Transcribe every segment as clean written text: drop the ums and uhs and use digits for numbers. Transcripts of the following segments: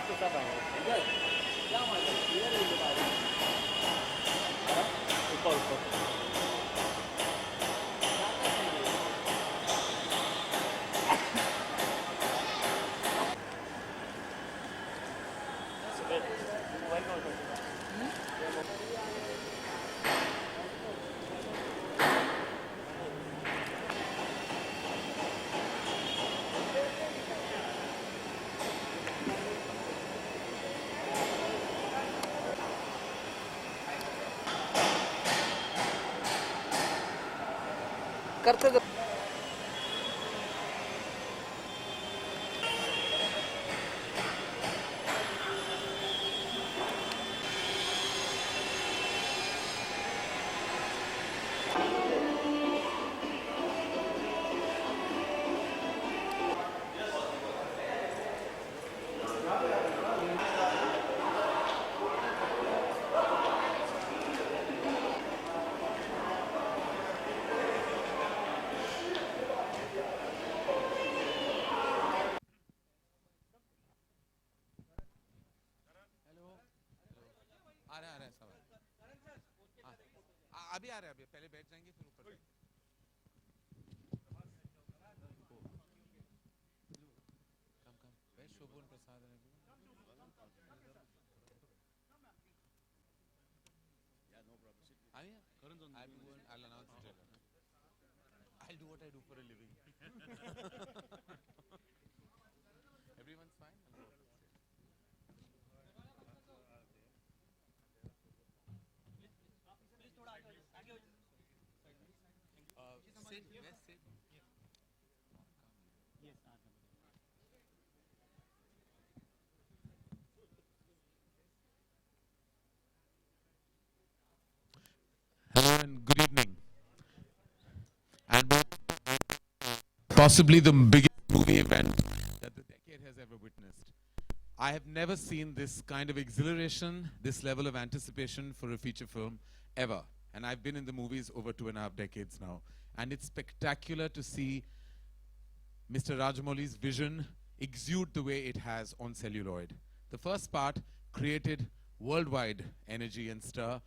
आपके साथ आऊँगा इधर क्या मालूम इधर ही बता रहा ऊपर ऊपर मोबाइल कॉल कर करते दो आ रहा है सब हाँ अभी आ रहा है अभी पहले बैठ जाएंगे फिर ऊपर कम कम भाई शोभन प्रसाद है Karan Johar I'll announce the trailer. I'll do what I do for a living. Everyone's fine? Sit, yes, sit. Yes, Hello and good evening. And possibly the biggest movie event that the decade has ever witnessed. I have never seen this kind of exhilaration, this level of anticipation for a feature film ever. And I've been in the movies over 2.5 decades now. And it's spectacular to see Mr. Rajamouli's vision exude the way it has on celluloid. The first part created worldwide energy and stir,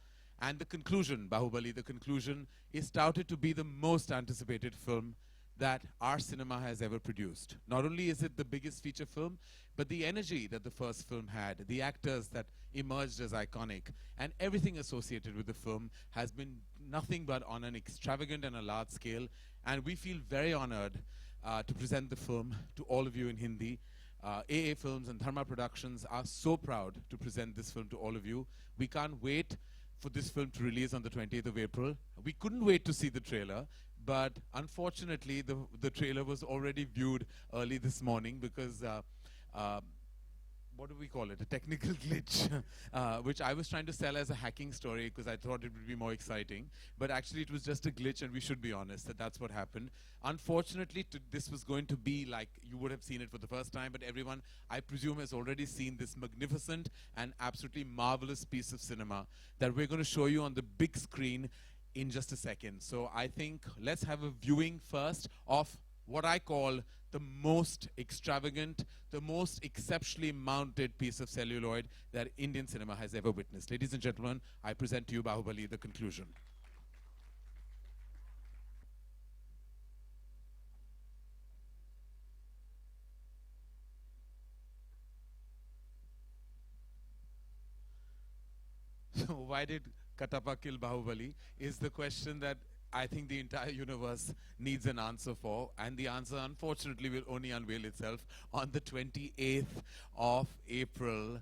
and the conclusion, Baahubali, the conclusion, is touted to be the most anticipated film that our cinema has ever produced. Not only is it the biggest feature film, but the energy that the first film had, the actors that emerged as iconic, and everything associated with the film has been nothing but on an extravagant and a large scale. And we feel very honored to present the film to all of you in Hindi. AA Films and Dharma Productions are so proud to present this film to all of you. We can't wait for this film to release on the 20th of April. We couldn't wait to see the trailer, but unfortunately the trailer was already viewed early this morning because what do we call it? A technical glitch, which I was trying to sell as a hacking story because I thought it would be more exciting. But actually, it was just a glitch, and we should be honest that that's what happened. Unfortunately, this was going to be like you would have seen it for the first time, but everyone, I presume, has already seen this magnificent and absolutely marvelous piece of cinema that we're going to show you on the big screen in just a second. So I think let's have a viewing first of what I call the most extravagant, the most exceptionally mounted piece of celluloid that Indian cinema has ever witnessed. Ladies and gentlemen, I present to you Baahubali, the conclusion. So why did Katappa kill Bahubali is the question that I think the entire universe needs an answer for, and the answer unfortunately will only unveil itself on the 28th of April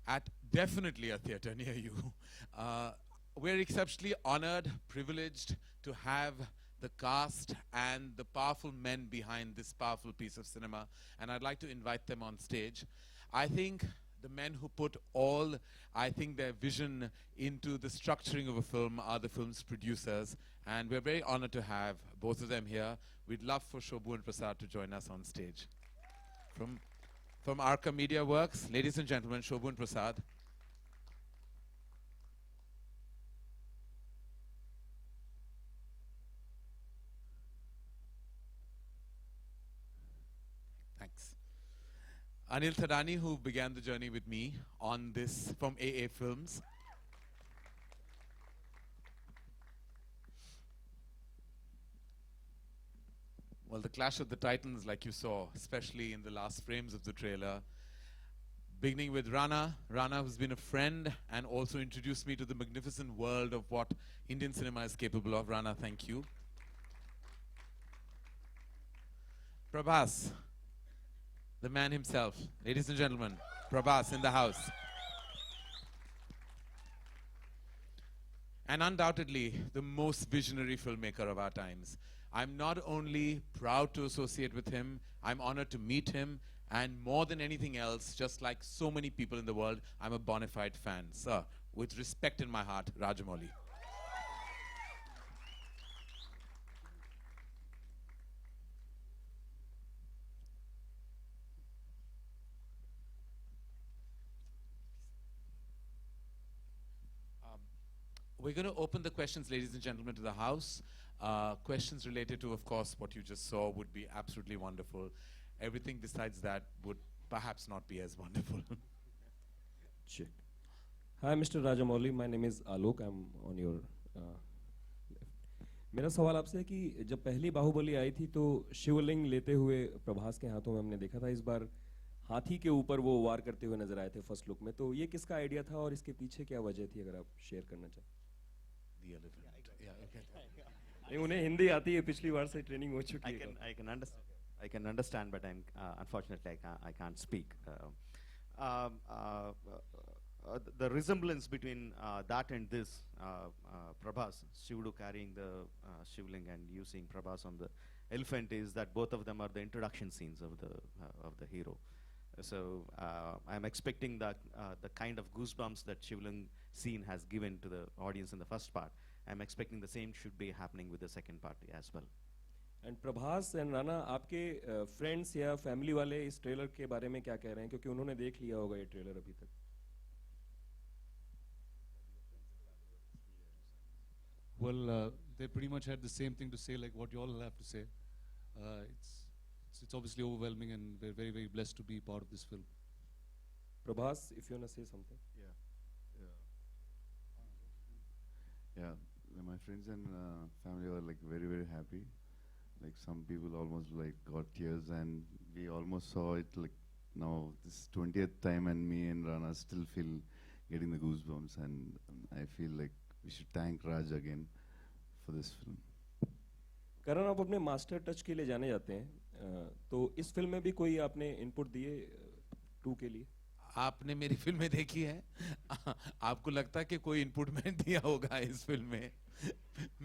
at definitely a theater near you. We're exceptionally honored, privileged to have the cast and the powerful men behind this powerful piece of cinema, and I'd like to invite them on stage. I think the men who put all, I think, their vision into the structuring of a film are the film's producers, and we're very honored to have both of them here. We'd love for Shobhu and Prasad to join us on stage. From Arca Media Works, ladies and gentlemen, Shobhu and Prasad. Thanks. Anil Thadani, who began the journey with me on this from AA Films. Well, the clash of the titans, like you saw, especially in the last frames of the trailer. Beginning with Rana. Rana, who's been a friend and also introduced me to the magnificent world of what Indian cinema is capable of. Rana, thank you. Prabhas, the man himself. Ladies and gentlemen, Prabhas in the house. And undoubtedly, the most visionary filmmaker of our times. I'm not only proud to associate with him, I'm honored to meet him, and more than anything else, just like so many people in the world, I'm a bona fide fan. Sir, with respect in my heart, Rajamouli. We're going to open the questions, ladies and gentlemen, to the house. Questions related to, of course, what you just saw would be absolutely wonderful. Everything besides that would perhaps not be as wonderful. Check. Hi, Mr. Rajamouli. My name is Alok. I'm on your left. मेरा सवाल आपसे है कि जब पहली बाहुबली आई थी तो शिवलिंग लेते हुए प्रभास के हाथों में हमने देखा था. इस बार हाथी के ऊपर वो वार करते हुए नजर आए थे फर्स्ट लुक में. तो ये किसका आइडिया था और इसके पीछे क्या वजह थी, अगर आप शेयर करना चाहें. The elephant. Yeah, okay. नहीं, उन्हें हिंदी आती है, पिछली बार से ट्रेनिंग हो चुकी है. I can understand, but I'm unfortunately I can't speak. The resemblance between that and this, Prabhas, Shivudu carrying the shivling and using Prabhas on the elephant, is that both of them are the introduction scenes of the hero. So I'm expecting that the kind of goosebumps that shivling scene has given to the audience in the first part, I'm expecting the same should be happening with the second part as well. And Prabhas and Rana, आपके friends या family वाले इस trailer के बारे में क्या कह रहे हैं, क्योंकि उन्होंने देख लिया होगा ये ट्रेलर अभी तक. Well, they pretty much had the same thing to say, like what you all have to say. It's obviously overwhelming, and we're very, very blessed to be part of this film. Prabhas, if you want to say something. Yeah, my friends and family were like very, very happy. Like some people almost like got tears, and we almost saw it like now this 20th time, and me and Rana still feel getting the goosebumps, and I feel like we should thank Raj again for this film. करण, आप अपने master touch के लिए जाने जाते हैं, तो इस film में भी कोई आपने इनपुट दिए 2 के लिए? आपने मेरी फिल्में देखी है. आपको लगता है कि कोई इनपुट मैंने दिया होगा इस फिल्म में?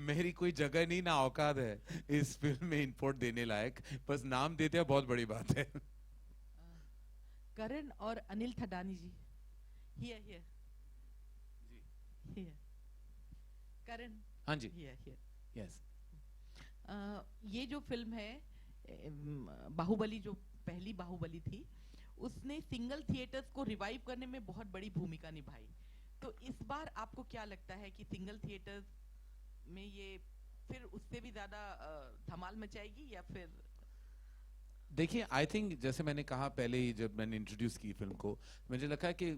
मेरी कोई जगह नहीं ना औकात है इस फिल्म में इनपुट देने लायक. बस नाम देते हैं, बहुत बड़ी बात है. करण और अनिल थडानी जी, हियर हियर हियर. करण, हाँ जी, हियर हियर. यस. ये जो फिल्म है बाहुबली, जो पहली बाहुबली थी, उसने सिंगल थिएटर्स को रिवाइव करने में बहुत बड़ी भूमिका निभाई. तो इस बार आपको क्या लगता है कि सिंगल थिएटर्स में ये फिर उससे भी ज्यादा धमाल मचाएगी या फिर? देखिए, आई थिंक जैसे मैंने कहा पहले ही जब मैंने इंट्रोड्यूस की फिल्म को, मुझे लगा कि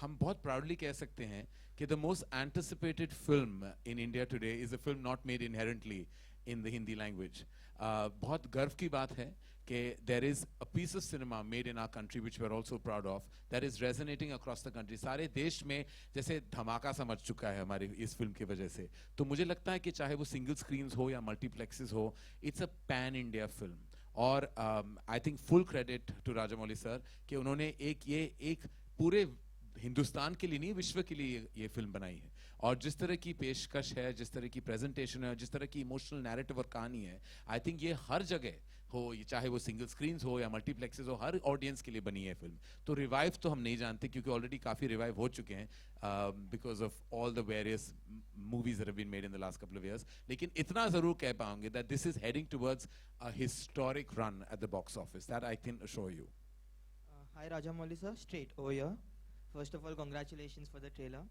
हम बहुत प्राउडली कह सकते हैं कि the most anticipated film in India today is a film not made inherently in the Hindi language. बहुत गर्व की बात है कि there is a piece of cinema made in our country which we are also proud of that is resonating across the country. सारे देश में जैसे धमाका सा मच चुका है हमारी इस फिल्म की वजह से. तो मुझे लगता है कि चाहे वो सिंगल स्क्रीन्स हो या मल्टीप्लेक्सेस हो, it's a pan India film. और I think full credit to Rajamouli sir कि उन्होंने एक पूरे हिंदुस्तान के लिए नहीं, विश्व के लिए ये फिल्म बनाई है. और जिस तरह की पेशकश है, जिस तरह की प्रेजेंटेशन है, जिस तरह की इमोशनल नैरेटिव और कहानी है, आई थिंक ये हर जगह हो, ये चाहे वो सिंगल स्क्रीन्स हो या मल्टीप्लेक्सेस हो, हर ऑडियंस के लिए बनी है फिल्म. तो रिवाइव तो हम नहीं जानते क्योंकि ऑलरेडी काफ़ी रिवाइव हो चुके हैं because of all the various movies that have been made in the last couple of years. लेकिन इतना ज़रूर कह पाऊंगे that this is heading towards a historic run at the box office. That I can assure you. Hi Rajamouli sir, straight over here. First of all, congratulations for the trailer.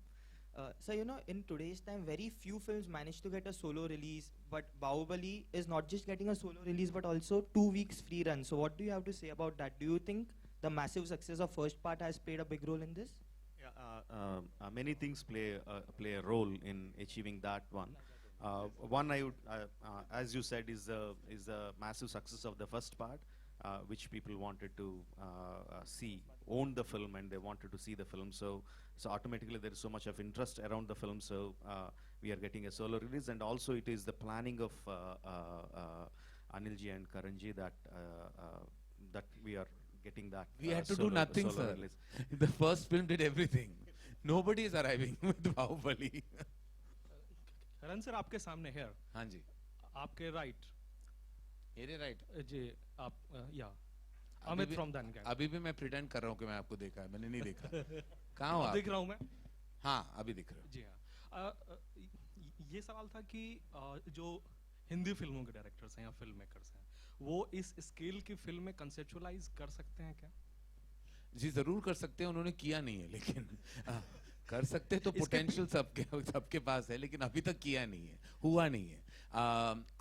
So you know, in today's time, very few films manage to get a solo release, but Baahubali is not just getting a solo release, but also 2 weeks free run. So what do you have to say about that? Do you think the massive success of first part has played a big role in this? Yeah, many things play a role in achieving that one. One, I would, as you said, is the massive success of the first part, which people wanted to see, own the film, and they wanted to see the film. So automatically there is so much of interest around the film. So we are getting a solo release, and also it is the planning of Anilji and Karanji that we are getting that. We had to do nothing, solo sir. release. The first film did everything. Nobody is arriving with Baahubali. Karan sir आपके सामने है हाँ जी, आपके right मेरे right. जी आप या Amit from then gang अभी भी मैं प्रिटेंड कर रहा हूँ कि मैं आपको देखा है, मैंने नहीं देखा. कहाँ हो आप? दिख रहा हूँ मैं हाँ, अभी दिख रहे हो. जी हाँ ये सवाल था कि जो हिंदी फिल्मों के डायरेक्टर्स हैं या फिल्म मेकर्स हैं वो इस स्केल की फिल्म में कंसेप्चुअलाइज कर सकते हैं क्या? जी जरूर कर सकते हैं, उन्होंने किया नहीं है, लेकिन कर सकते तो पोटेंशियल सबके पास है, लेकिन अभी तक किया नहीं है, हुआ नहीं है.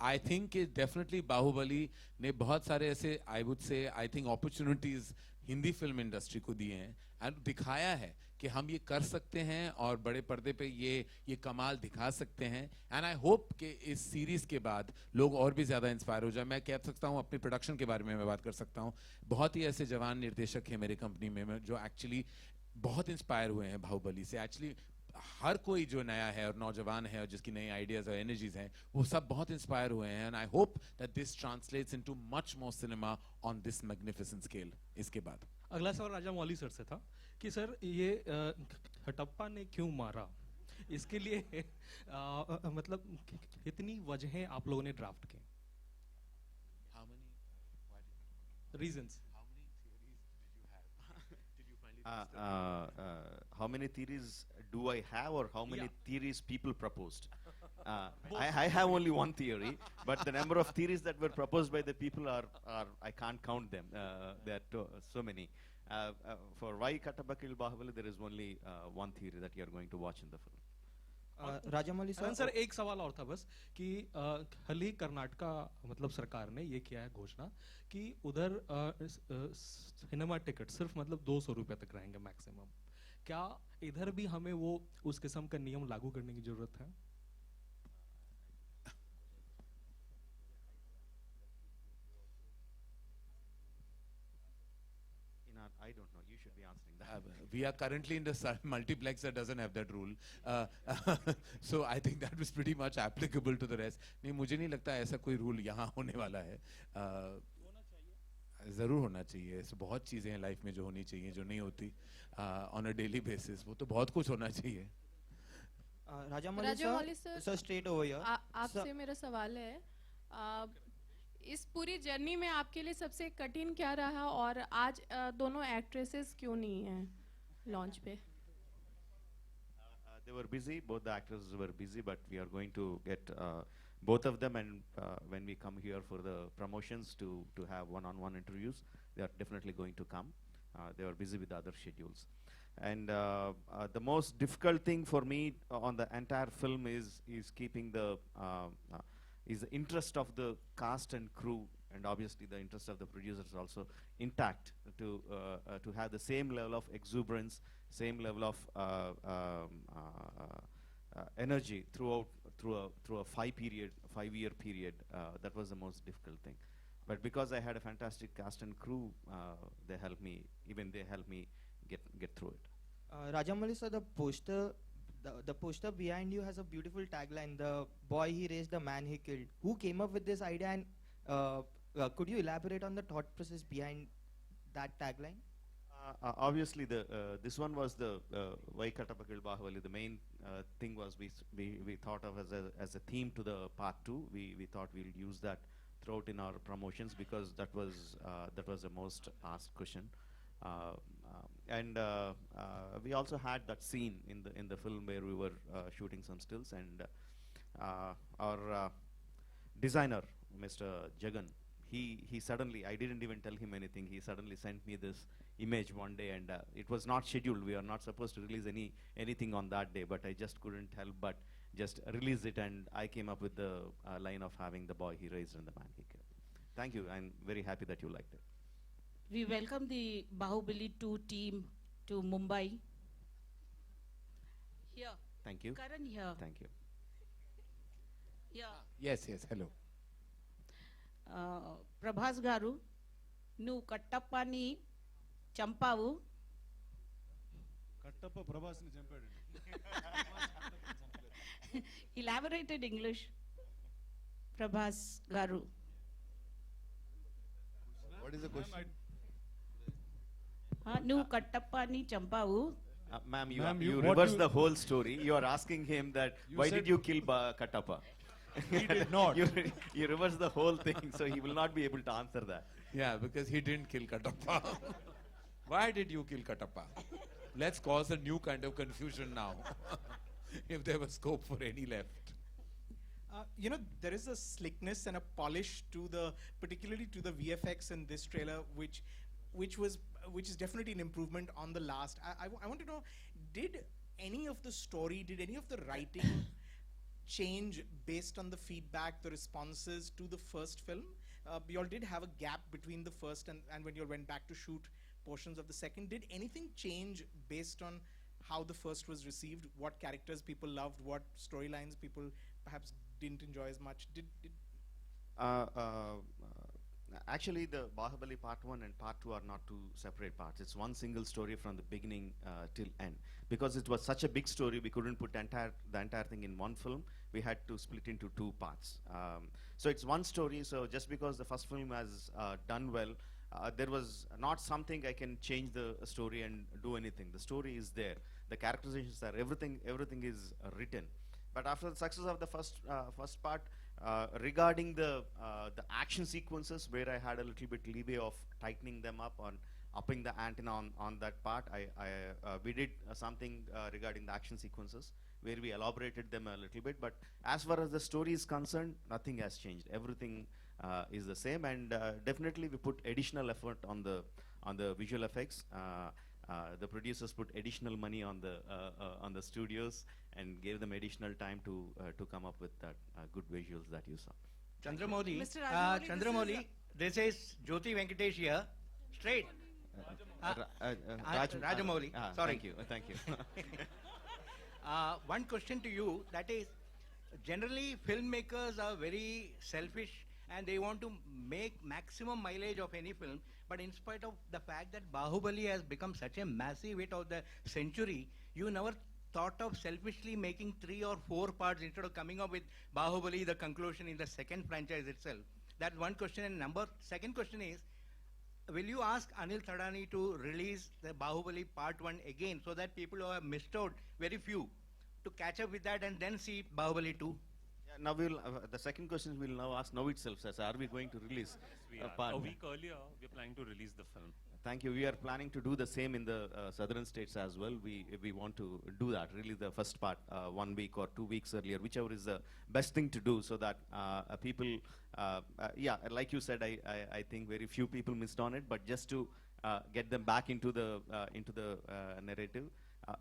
आई थिंक डेफिनेटली बाहुबली ने बहुत सारे ऐसे I would say I think opportunities Hindi film industry को दिए हैं एंड दिखाया है कि हम ये कर सकते हैं और बड़े पर्दे पे ये कमाल दिखा सकते हैं. एंड आई होप कि इस सीरीज के बाद लोग और भी ज्यादा इंस्पायर हो जाए. मैं कह सकता हूँ अपनी प्रोडक्शन के बारे में मैं बात कर सकता हूँ. बहुत ही ऐसे जवान निर्देशक हैं मेरी कंपनी में जो एक्चुअली बहुत इंस्पायर हुए हैं बाहुबली से. एक्चुअली हर कोई जो नया है और नौजवान है और जिसकी नई आइडियाज और एनर्जीज हैं वो सब बहुत इंस्पायर हुए हैं. And I hope that this translates into much more cinema on this magnificent scale. इसके बाद अगला सवाल राजा मौली सर से था कि सर ये हटप्पा ने क्यों मारा, इसके लिए मतलब कितनी वजहें आप लोगों ने ड्राफ्ट की, reasons? How many theories do I have, or how many theories people proposed? I have only one theory, but the number of theories that were proposed by the people are I can't count them. There are so many. For why Kattappa killed Bahubali, there is only one theory that you are going to watch in the film. Rajamouli sir एक सवाल और था बस कि हाल ही कर्नाटका मतलब सरकार ने ये किया है घोषणा कि उधर सिनेमा टिकट सिर्फ मतलब 200 रुपए तक रहेंगे मैक्सिमम. क्या इधर भी हमें वो उस किस्म का नियम लागू करने की जरूरत है? I don't know. You should be answering that. We are currently in the multiplex that doesn't have that rule. So I think that was pretty much applicable to the rest. नहीं, मुझे नहीं लगता ऐसा कोई रूल यहाँ होने वाला है. ज़रूर होना चाहिए. ऐसे बहुत चीज़ें हैं लाइफ में जो होनी चाहिए जो नहीं होती on a daily basis. वो तो बहुत कुछ होना चाहिए. Rajamouli sir straight over here. आपसे मेरा सवाल है, इस पूरी जर्नी में आपके लिए सबसे कठिन क्या रहा और आज दोनों एक्ट्रेसेस क्यों नहीं हैं लॉन्च पे? They were busy. Both the actors were busy, but we are going to get both of them, and when we come here for the promotions to have one-on-one interviews, they are definitely going to come. They are busy with other schedules. And the most difficult thing for me on the entire film is keeping the is the interest of the cast and crew, and obviously the interest of the producers also intact to have the same level of exuberance, same level of energy through a 5-year period. That was the most difficult thing. But because I had a fantastic cast and crew, they helped me get through it. Rajamouli sir, the poster behind you has a beautiful tagline: "The boy he raised, the man he killed." Who came up with this idea, and could you elaborate on the thought process behind that tagline? Obviously, this one was the why Kattappa killed Bahubali. The main thing was we thought of as a theme to the part 2. We thought we'll use that throughout in our promotions because that was the most asked question. And we also had that scene in the film where we were shooting some stills, and our designer, Mr. Jagan, he suddenly, I didn't even tell him anything, he suddenly sent me this image one day, and it was not scheduled. We are not supposed to release anything on that day, but I just couldn't help but just release it, and I came up with the line of having the boy he raised and the man he killed. Thank you. I'm very happy that you liked it. We welcome the Bahubali 2 team to Mumbai. Here. Thank you. Karan here. Thank you. Yeah. Yes, yes, hello. Prabhas garu, nu kattappani champavu. Kattappa Prabhas ni champadu. Elaborated English. Prabhas garu. What is the question? Nu kattappani champavu. Ma'am, Ma'am, you what reversed you- the whole story. You are asking him that You why said- did you kill Kattappa? He did not. You reversed the whole thing, so he will not be able to answer that. Yeah, because he didn't kill Kattappa. Why did you kill Kattappa? Let's cause a new kind of confusion now. If there was scope for any left. You know, there is a slickness and a polish to the, particularly to the VFX in this trailer, which is definitely an improvement on the last. I want to know, did any of the story, did any of the writing change based on the feedback, the responses to the first film? You all did have a gap between the first and when you all went back to shoot portions of the second. Did anything change based on how the first was received? What characters people loved? What storylines people perhaps didn't enjoy as much? Actually, the Bahubali Part 1 and Part 2 are not two separate parts. It's one single story from the beginning till end. Because it was such a big story, we couldn't put the entire thing in one film. We had to split into two parts. So it's one story, so just because the first film has done well, there was not something I can change the story and do anything. The story is there. The characterizations are, everything is written. But after the success of the first part, regarding the action sequences, where I had a little bit leeway of tightening them up on upping the antenna on that part, we did something regarding the action sequences, where we elaborated them a little bit. But as far as the story is concerned, nothing has changed. Everything is the same, and definitely we put additional effort on the visual effects. The producers put additional money on the studios and gave them additional time to come up with that good visuals that you saw. Chandramouli, Mr. Rajamouli, Chandramouli, this is Jyoti Venkatesh here. Straight. Rajamouli, sorry. Thank you. One question to you, that is, generally filmmakers are very selfish and they want to make maximum mileage of any film, but in spite of the fact that Bahubali has become such a massive hit of the century, you never thought of selfishly making 3 or 4 parts instead of coming up with Bahubali, the conclusion in the second franchise itself. That's one question. And second question is, will you ask Anil Thadani to release the Bahubali Part 1 again so that people who have missed out, very few, to catch up with that and then see Bahubali 2? Yeah, now the second question we'll now ask now itself, sir. Are we going to release part? A week earlier, we're planning to release the film. Thank you. We are planning to do the same in the southern states as well. We want to do that, release the first part 1 week or 2 weeks earlier, whichever is the best thing to do, so that people, yeah, like you said, I think very few people missed on it, but just to get them back into the narrative,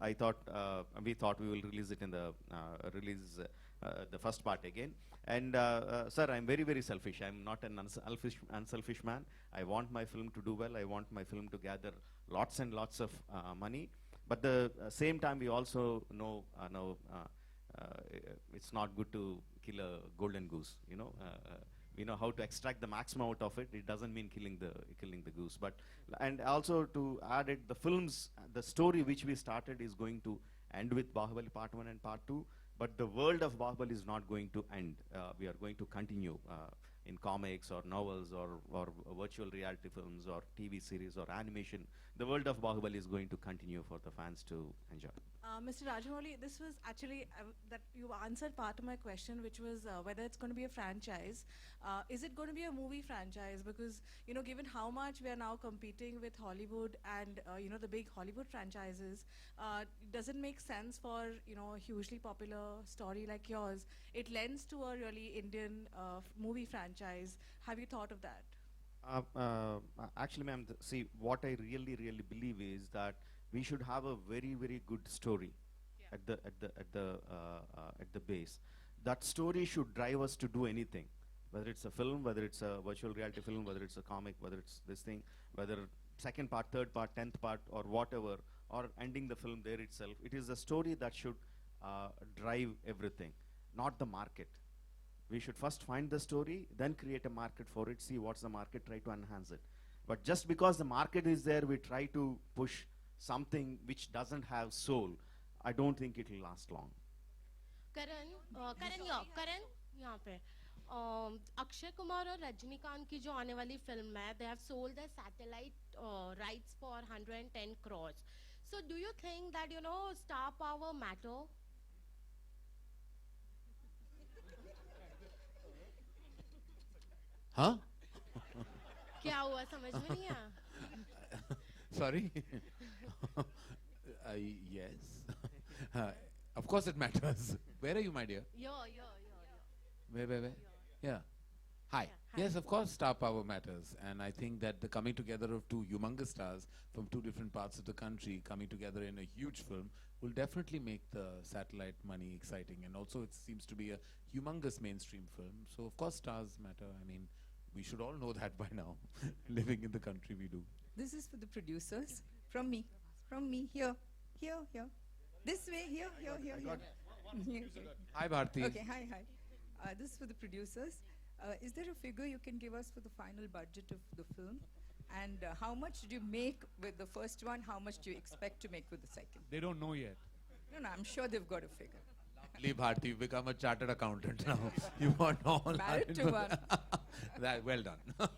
we thought we will release it in the first part again. And sir, I'm very, very selfish. I'm not an unselfish man. I want my film to do well. I want my film to gather lots and lots of money. But the same time, we also know it's not good to kill a golden goose. We know how to extract the maximum out of it. It doesn't mean killing the goose. But and also to add it, the story which we started is going to end with Bahubali Part 1 and Part 2. But the world of Bahubali is not going to end. We are going to continue in comics or novels or virtual reality films or TV series or animation. The world of Bahubali is going to continue for the fans to enjoy. Mr. Rajamouli, this was actually that you answered part of my question, which was whether it's going to be a franchise. Is it going to be a movie franchise? Because given how much we are now competing with Hollywood and the big Hollywood franchises, does it make sense for a hugely popular story like yours? It lends to a really Indian movie franchise. Have you thought of that? Actually, ma'am, see, what I really believe is that we should have a very, very good story at the base. That story should drive us to do anything. whether it's a film, whether it's a virtual reality film, whether it's a comic, whether it's this thing, whether second part, third part, 10th part, or whatever, or ending the film there itself. It is the story that should drive everything, not the market. We should first find the story, then create a market for it, see what's the market, try to enhance it. But just because the market is there, we try to push something which doesn't have soul. I don't think it will last long. करण यहाँ पे अक्षय कुमार और रजनीकांत की जो आने वाली film है, they have sold their satellite rights for 110 crores. So do you think that, you know, star power matter? Huh? क्या हुआ समझ में नहीं आया? Sorry. Yes. Of course it matters. Where are you, my dear? Where? Yeah. Hi. Yes, of course star power matters. And I think that the coming together of two humongous stars from two different parts of the country coming together in a huge film will definitely make the satellite money exciting. And also it seems to be a humongous mainstream film. So of course stars matter. I mean, we should all know that by now, living in the country we do. This is for the producers. From me. Here. This way, here. Hi, Bharti. Okay, hi. This is for the producers. Is there a figure you can give us for the final budget of the film? And how much did you make with the first one? How much do you expect to make with the second? They don't know yet. No, I'm sure they've got a figure. Leave Bharti, you've become a chartered accountant now. You want all Married to one. Well done.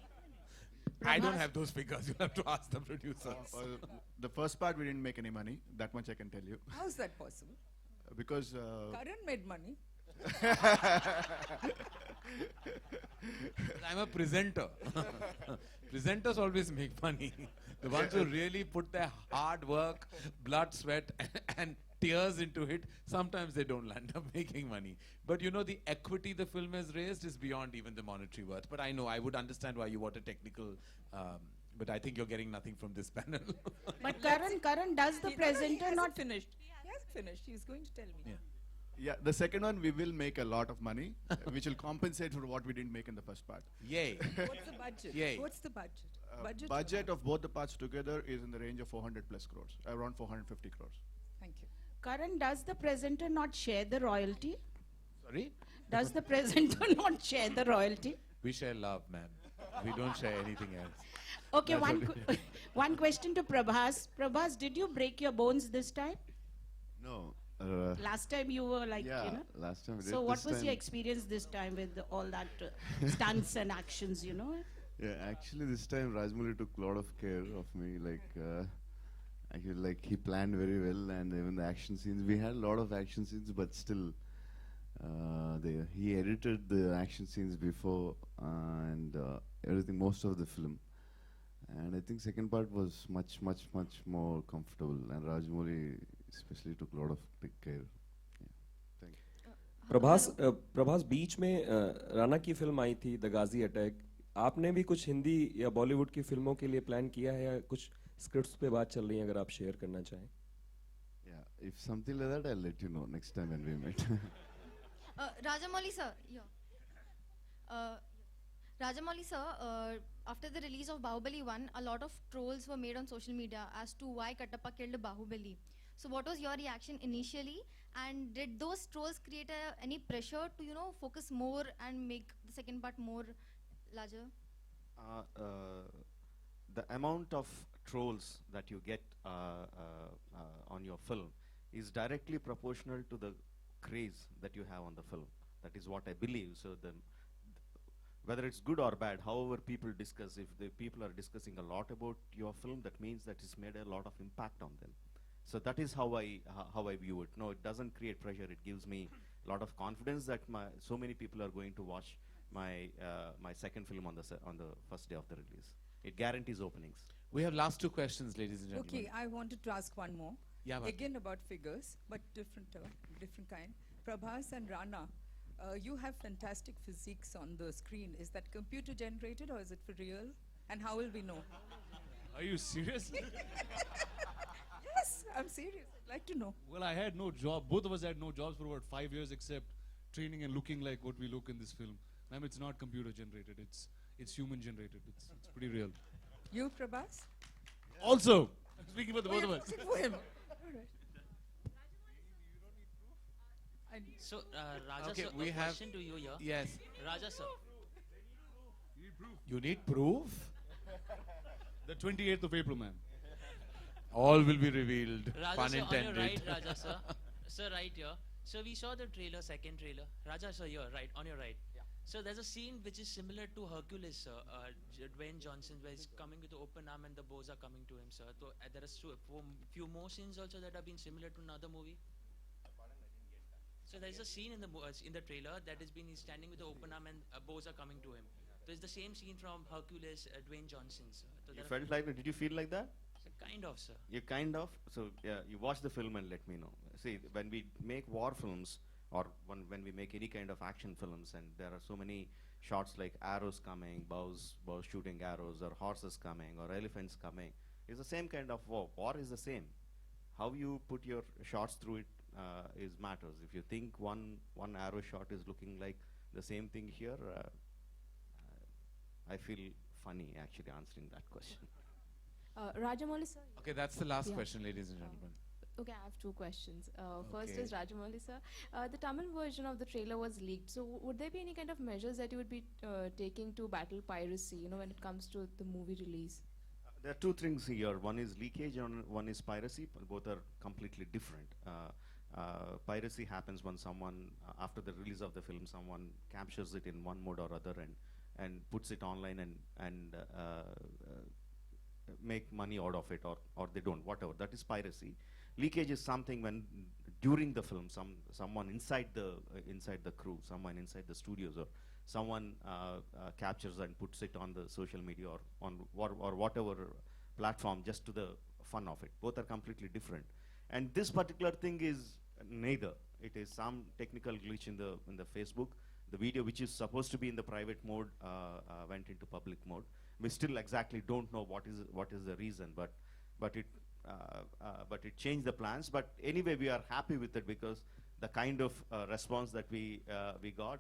I don't have those figures. You'll have to ask the producers. The first part we didn't make any money. That much I can tell you. How's that possible? Because Karan made money. I'm a presenter. Presenters always make money. The ones who really put their hard work, blood, sweat, and tears into it, sometimes they don't land up making money. But you know, the equity the film has raised is beyond even the monetary worth. But I know, I would understand why you want a technical, but I think you're getting nothing from this panel. But Karan, does the presenter not finished? He hasn't finished. He's going to tell me. yeah, the second one we will make a lot of money, which will compensate for what we didn't make in the first part. Yay. What's the budget? Yay. What's the budget? Budget of both the parts together is in the range of 400 plus crores, around 450 crores. Thank you. Karan, does the presenter not share the royalty? Sorry? Does the presenter not share the royalty? We share love, ma'am. We don't share anything else. Okay, That's one question to Prabhas. Prabhas, did you break your bones this time? No. Last time you were like, yeah, you know. last time we did. So what This was time your experience this time with all that stunts and actions, you know? Yeah, actually this time Rajmouli took a lot of care of me. Actually, like he planned very well, and even the action scenes. We had a lot of action scenes, but still, he edited the action scenes before and everything, most of the film. And I think second part was much more comfortable, and Rajmouli especially took a lot of big care. Yeah. Thank you. Prabhas बीच में राणा की film आई थी the Ghazi attack. आपने भी कुछ हिंदी या बॉलीवुड की फिल्मों के लिए प्लान किया है या कुछ स्क्रिप्ट्स पे बात चल रही है, अगर आप शेयर करना चाहें? Yeah, if something like that, I'll let you know next time when we meet. Rajamouli sir, Rajamouli sir, after the release of Baahubali 1, a lot of trolls were made on social media as to why Kattappa killed Baahubali. So what was your reaction initially, and did those trolls create any pressure to, you know, focus more and make the second part more larger? The amount of trolls that you get on your film is directly proportional to the craze that you have on the film. That is what I believe. So whether it's good or bad, however people discuss, if the people are discussing a lot about your film, that means that it's made a lot of impact on them. So that is how I view it. No, it doesn't create pressure. It gives me a lot of confidence that so many people are going to watch my second film on the first day of the release. It guarantees openings. We have last two questions, ladies and gentlemen. Okay, I wanted to ask one more. Yeah, again about figures, but different kind. Prabhas and Rana, you have fantastic physiques on the screen. Is that computer generated or is it for real? And how will we know? Are you serious? Yes, I'm serious. I'd like to know. Well, I had no job. Both of us had no jobs for about 5 years except training and looking like what we look in this film. Ma'am, it's not computer generated. It's human generated. It's pretty real. You, Prabhas? Also, I'm speaking for the both of us. For him. All right. So, Raja Okay, sir, we a have- question to you here. Yes. Raja sir. You need proof? The 28th of April, ma'am. All will be revealed. Raja Pun sir, on your intended. right, Raja sir. Sir, right here. So we saw the trailer, second trailer. Raja sir, here, right, on your right. So there's a scene which is similar to Hercules, sir. Dwayne Johnson, where he's coming with the open arm and the bows are coming to him, sir. So there are few more scenes also that have been similar to another movie. So there's a scene in the trailer that has been he's standing with the open arm and bows are coming to him. So it's the same scene from Hercules, Dwayne Johnson, sir. So You there are felt like that? Did you feel like that? so kind of, sir. You kind of. So yeah, you watch the film and let me know. See, when we make war films or when we make any kind of action films, and there are so many shots like arrows coming, bows shooting arrows, or horses coming, or elephants coming, it's the same kind of war. War is the same. How you put your shots through it is matters. If you think one arrow shot is looking like the same thing here, I feel funny actually answering that question. Rajamouli sir. Okay, that's the last Yeah. question, ladies and gentlemen. Okay, I have two questions. First Okay. is Rajamouli sir. The Tamil version of the trailer was leaked. So would there be any kind of measures that you would be taking to battle piracy, when it comes to the movie release? There are two things here. One is leakage and one is piracy. Both are completely different. Piracy happens when someone, after the release of the film, someone captures it in one mode or other and puts it online and make money out of it, or they don't, whatever. That is piracy. Leakage is something when during the film someone inside the crew, someone inside the studios, or someone captures and puts it on the social media or on or whatever platform just to the fun of it. Both are completely different. And this particular thing is neither. It is some technical glitch in the Facebook. The video, which is supposed to be in the private mode, went into public mode. We still exactly don't know what is the reason, but it changed the plans. But anyway, we are happy with it because the kind of response that we got,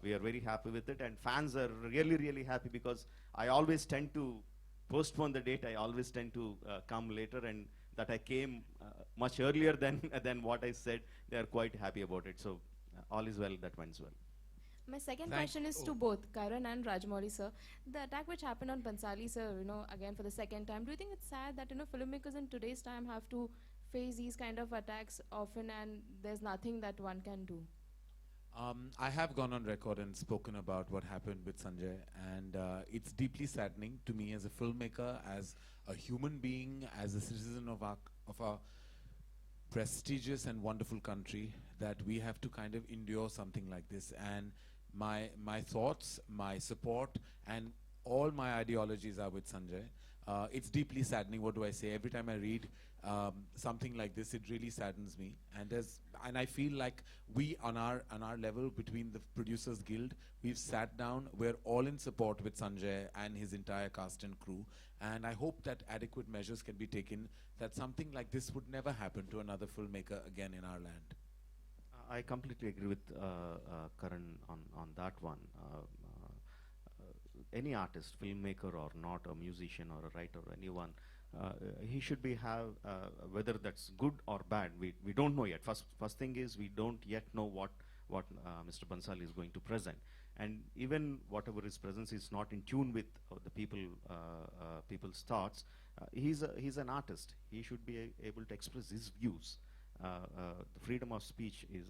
we are very happy with it, and fans are really happy because I always tend to postpone the date. I always tend to come later, and that I came much earlier than what I said. They are quite happy about it. So all is well that went well. My second question is to both Karan and Rajamouli sir. The attack which happened on Pansali sir, again for the second time, do you think it's sad that filmmakers in today's time have to face these kind of attacks often and there's nothing that one can do? I have gone on record and spoken about what happened with Sanjay, and it's deeply saddening to me as a filmmaker, as a human being, as a citizen of our prestigious and wonderful country, that we have to kind of endure something like this. And my thoughts, my support, and all my ideologies are with Sanjay. It's deeply saddening. What do I say? Every time I read something like this, it really saddens me. And I feel like we on our level, between the Producers Guild, we've sat down. We're all in support with Sanjay and his entire cast and crew. And I hope that adequate measures can be taken, that something like this would never happen to another filmmaker again in our land. I completely agree with Karan on that one. Any artist, filmmaker or not, a musician or a writer, anyone, he should be whether that's good or bad. We don't know yet. First thing is we don't yet know what Mr. Bansali is going to present, and even whatever his presence is not in tune with the people's thoughts. He's an artist. He should be able to express his views. The freedom of speech is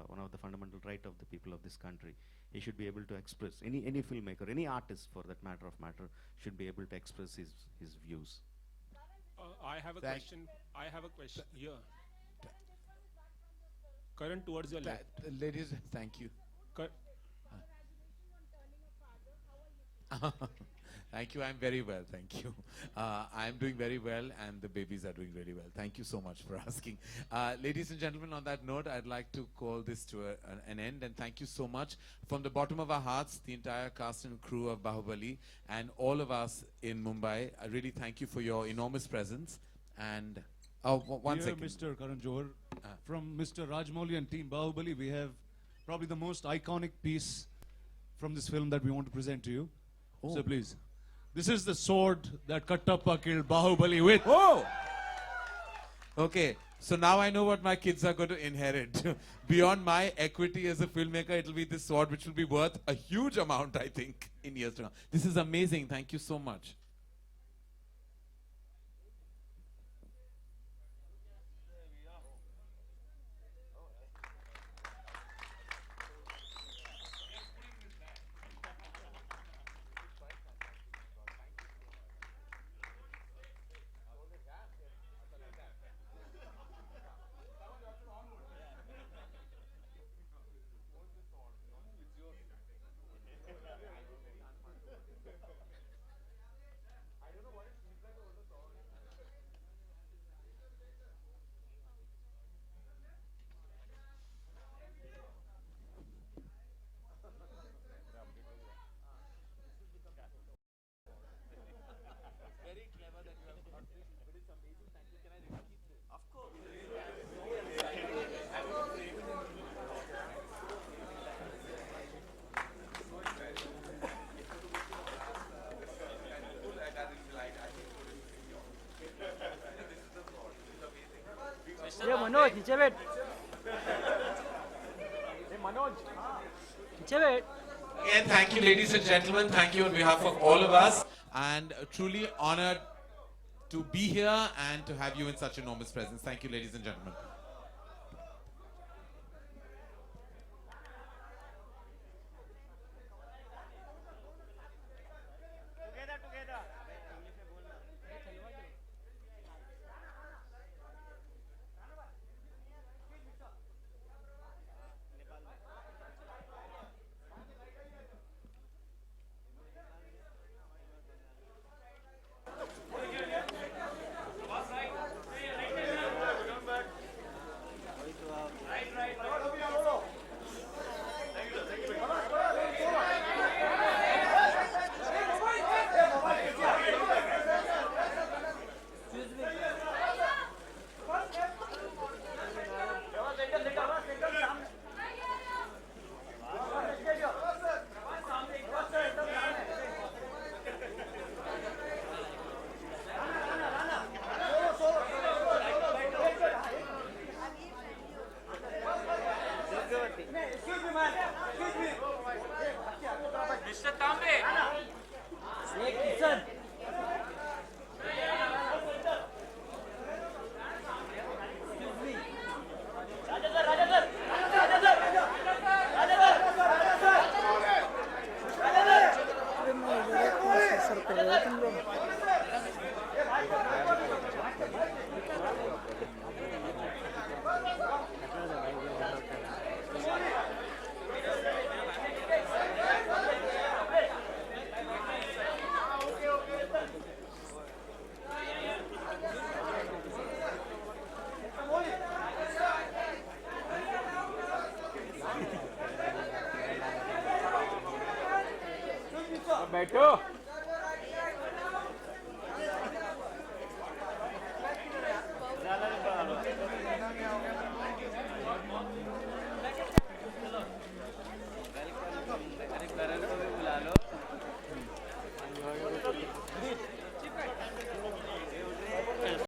one of the fundamental rights of the people of this country. He should be able to express, any filmmaker, any artist for that matter, should be able to express his views. I have a question. I have a question here. Karan, towards your left. Ladies, thank you. Thank you. I'm very well. Thank you. I'm doing very well, and the babies are doing really well. Thank you so much for asking. Ladies and gentlemen, on that note, I'd like to call this to an end, and thank you so much from the bottom of our hearts, the entire cast and crew of Baahubali, and all of us in Mumbai. I really thank you for your enormous presence. And one Dear second. Mr. Karan Johar, from Mr. Rajamouli and Team Baahubali, we have probably the most iconic piece from this film that we want to present to you. Oh. So please. This is the sword that Kattappa killed Baahubali with. Oh! Okay, so now I know what my kids are going to inherit. Beyond my equity as a filmmaker, it'll be this sword which will be worth a huge amount, I think, in years to come. This is amazing. Thank you so much. ये मनोज नीचे बैठ ये मनोज नीचे बैठ. Again, thank you, ladies and gentlemen. Thank you on behalf of all of us. And truly honored to be here and to have you in such enormous presence. Thank you, ladies and gentlemen. बैठो.